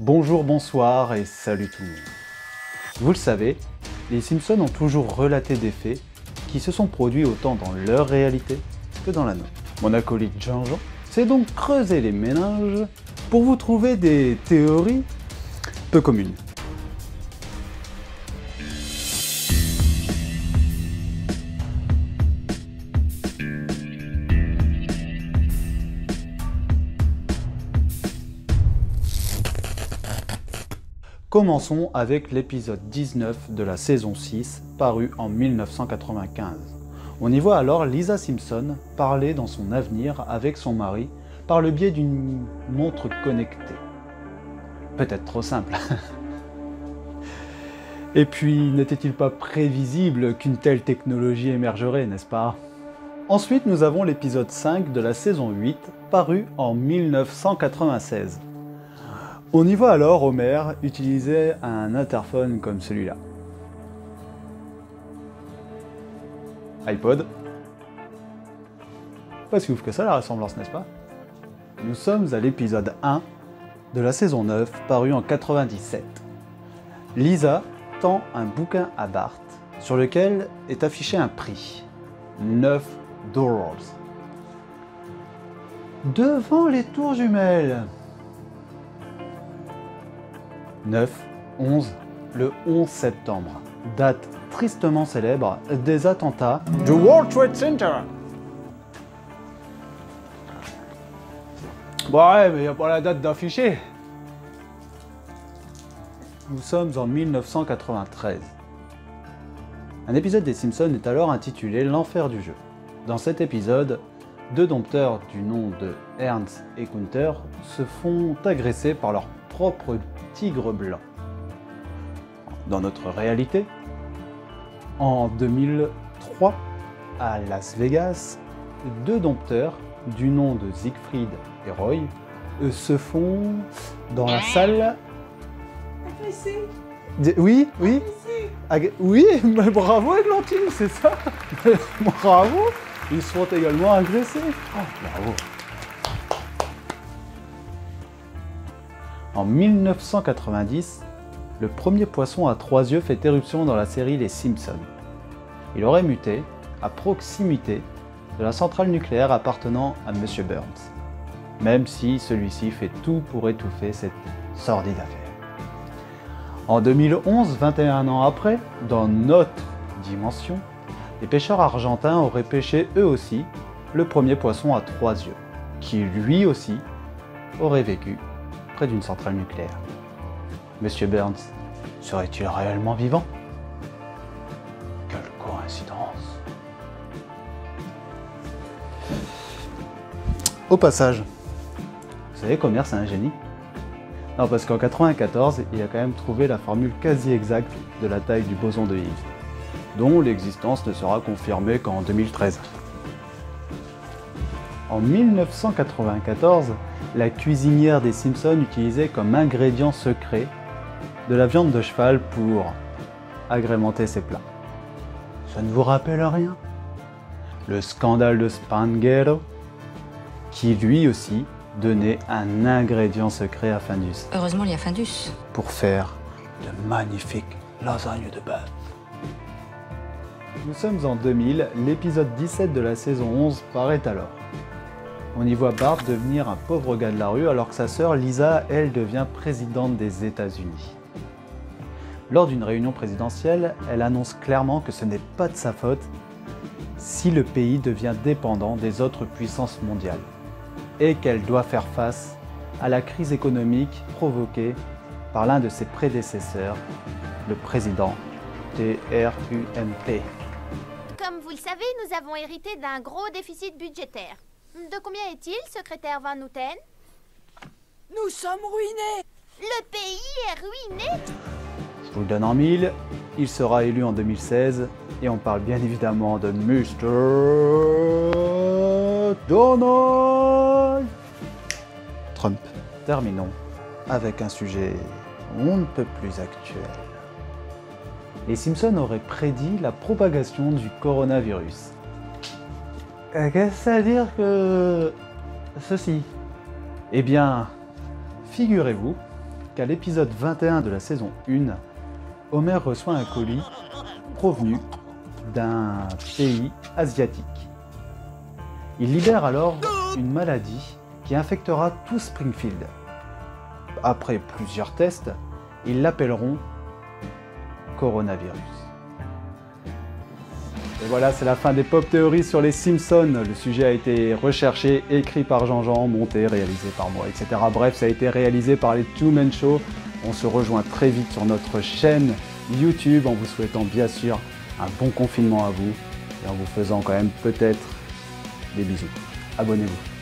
Bonjour, bonsoir et salut tout le monde. Vous le savez, les Simpsons ont toujours relaté des faits qui se sont produits autant dans leur réalité que dans la nôtre. Mon acolyte Jean-Jean s'est donc creusé les méninges pour vous trouver des théories peu communes. Commençons avec l'épisode 19 de la saison 6, paru en 1995. On y voit alors Lisa Simpson parler dans son avenir avec son mari par le biais d'une montre connectée. Peut-être trop simple. Et puis, n'était-il pas prévisible qu'une telle technologie émergerait, n'est-ce pas? Ensuite, nous avons l'épisode 5 de la saison 8, paru en 1996. On y voit alors Homer utiliser un interphone comme celui-là. iPod. Pas si ouf que ça la ressemblance, n'est-ce pas? Nous sommes à l'épisode 1 de la saison 9, paru en 97. Lisa tend un bouquin à Bart, sur lequel est affiché un prix. 9 $. Devant les tours jumelles. 9, 11, le 11 septembre, date tristement célèbre des attentats du World Trade Center. Bon ouais, mais il n'y a pas la date d'afficher. Nous sommes en 1993. Un épisode des Simpsons est alors intitulé L'enfer du jeu. Dans cet épisode, deux dompteurs du nom de Ernst et Gunther se font agresser par leur propre tigre blanc. Dans notre réalité, en 2003, à Las Vegas, deux dompteurs du nom de Siegfried et Roy se font dans la salle... Agressé. Oui, oui. Oui, mais bravo Églantine, c'est ça. Bravo. Ils seront également agressés. Oh, bravo. En 1990, le premier poisson à 3 yeux fait éruption dans la série Les Simpsons. Il aurait muté à proximité de la centrale nucléaire appartenant à M. Burns, même si celui-ci fait tout pour étouffer cette sordide affaire. En 2011, 21 ans après, dans notre dimension, les pêcheurs argentins auraient pêché eux aussi le premier poisson à 3 yeux, qui lui aussi aurait vécu près d'une centrale nucléaire. Monsieur Burns serait-il réellement vivant? Quelle coïncidence! Au passage, vous savez qu'Homer c'est un génie? Non, parce qu'en 94, il a quand même trouvé la formule quasi exacte de la taille du boson de Higgs, dont l'existence ne sera confirmée qu'en 2013. En 1994, la cuisinière des Simpsons utilisait comme ingrédient secret de la viande de cheval pour agrémenter ses plats. Ça ne vous rappelle rien? Le scandale de Spangero, qui lui aussi donnait un ingrédient secret à Findus. Heureusement, il y a Findus. Pour faire de magnifiques lasagnes de bœuf. Nous sommes en 2000, l'épisode 17 de la saison 11 paraît alors. On y voit Bart devenir un pauvre gars de la rue alors que sa sœur Lisa, elle, devient présidente des États-Unis. Lors d'une réunion présidentielle, elle annonce clairement que ce n'est pas de sa faute si le pays devient dépendant des autres puissances mondiales et qu'elle doit faire face à la crise économique provoquée par l'un de ses prédécesseurs, le président TRUMP. Comme vous le savez, nous avons hérité d'un gros déficit budgétaire. De combien est-il, secrétaire Van Houten? Nous sommes ruinés. Le pays est ruiné? Je vous le donne en mille, il sera élu en 2016 et on parle bien évidemment de Mr. Donald Trump. Terminons avec un sujet on ne peut plus actuel. Les Simpsons auraient prédit la propagation du coronavirus. Qu'est-ce que ça veut dire que ceci? Eh bien, figurez-vous qu'à l'épisode 21 de la saison 1, Homer reçoit un colis provenu d'un pays asiatique. Il libère alors une maladie qui infectera tout Springfield. Après plusieurs tests, ils l'appelleront coronavirus. Et voilà, c'est la fin des pop théories sur les Simpsons. Le sujet a été recherché, écrit par Jean-Jean, monté, réalisé par moi, etc. Bref, ça a été réalisé par les Two Men Show. On se rejoint très vite sur notre chaîne YouTube en vous souhaitant bien sûr un bon confinement à vous et en vous faisant quand même peut-être des bisous. Abonnez-vous.